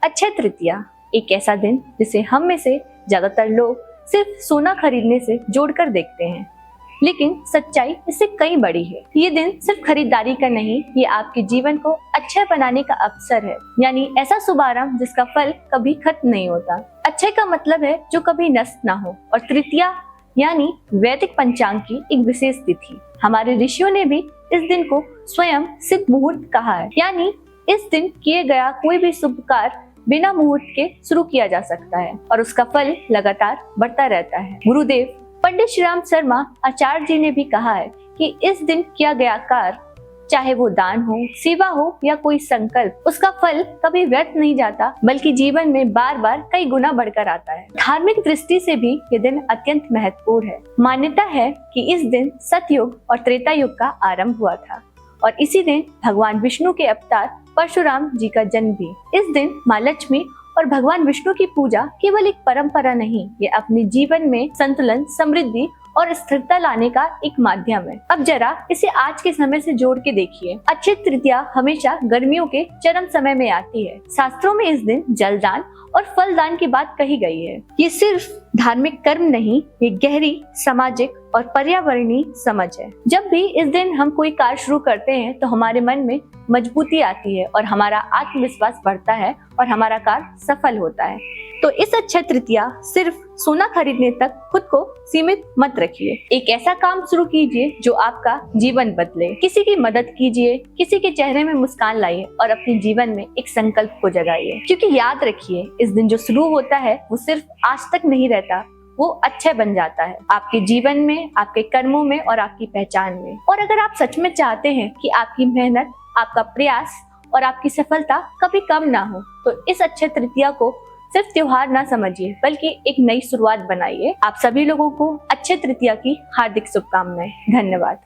अक्षय तृतीया एक ऐसा दिन जिसे हम में से ज्यादातर लोग सिर्फ सोना खरीदने से जोड़कर देखते हैं, लेकिन सच्चाई इससे कई बड़ी है। ये दिन सिर्फ खरीदारी का नहीं, ये आपके जीवन को अच्छा बनाने का अवसर है, यानी ऐसा शुभारंभ जिसका फल कभी खत्म नहीं होता। अक्षय का मतलब है जो कभी नष्ट ना हो, और तृतीया यानी वैदिक पंचांग की एक विशेष तिथि। हमारे ऋषियों ने भी इस दिन को स्वयं सिद्ध मुहूर्त कहा है, यानी इस दिन किए गया कोई भी शुभ कार्य बिना मुहूर्त के शुरू किया जा सकता है और उसका फल लगातार बढ़ता रहता है। गुरुदेव पंडित श्री राम शर्मा आचार्य जी ने भी कहा है कि इस दिन किया गया कार्य, चाहे वो दान हो, सेवा हो या कोई संकल्प, उसका फल कभी व्यर्थ नहीं जाता, बल्कि जीवन में बार बार कई गुना बढ़कर आता है। धार्मिक दृष्टि से भी ये दिन अत्यंत महत्वपूर्ण है। मान्यता है कि इस दिन सतयुग और त्रेता युग का आरंभ हुआ था और इसी दिन भगवान विष्णु के अवतार परशुराम जी का जन्म भी। इस दिन माँ लक्ष्मी और भगवान विष्णु की पूजा केवल एक परंपरा नहीं, ये अपने जीवन में संतुलन, समृद्धि और स्थिरता लाने का एक माध्यम है। अब जरा इसे आज के समय से जोड़ के देखिए। अक्षय तृतीया हमेशा गर्मियों के चरम समय में आती है। शास्त्रों में इस दिन जलदान और फलदान की बात कही गई है। ये सिर्फ धार्मिक कर्म नहीं, ये गहरी सामाजिक और पर्यावरणीय समझ है। जब भी इस दिन हम कोई कार्य शुरू करते हैं तो हमारे मन में मजबूती आती है और हमारा आत्मविश्वास बढ़ता है और हमारा कार्य सफल होता है। तो इस अक्षय तृतीया सिर्फ सोना खरीदने तक खुद को सीमित मत रखिए। एक ऐसा काम शुरू कीजिए जो आपका जीवन बदले। किसी की मदद कीजिए, किसी के चेहरे में मुस्कान लाइए और अपने जीवन में एक संकल्प को जगाइए। क्योंकि याद रखिए, इस दिन जो शुरू होता है वो सिर्फ आज तक नहीं रहता, वो अक्षय बन जाता है आपके जीवन में, आपके कर्मों में और आपकी पहचान में। और अगर आप सच में चाहते हैं कि आपकी मेहनत, आपका प्रयास और आपकी सफलता कभी कम ना हो, तो इस अक्षय तृतीया को सिर्फ त्योहार ना समझिए, बल्कि एक नई शुरुआत बनाइए। आप सभी लोगों को अक्षय तृतीया की हार्दिक शुभकामनाएं। धन्यवाद।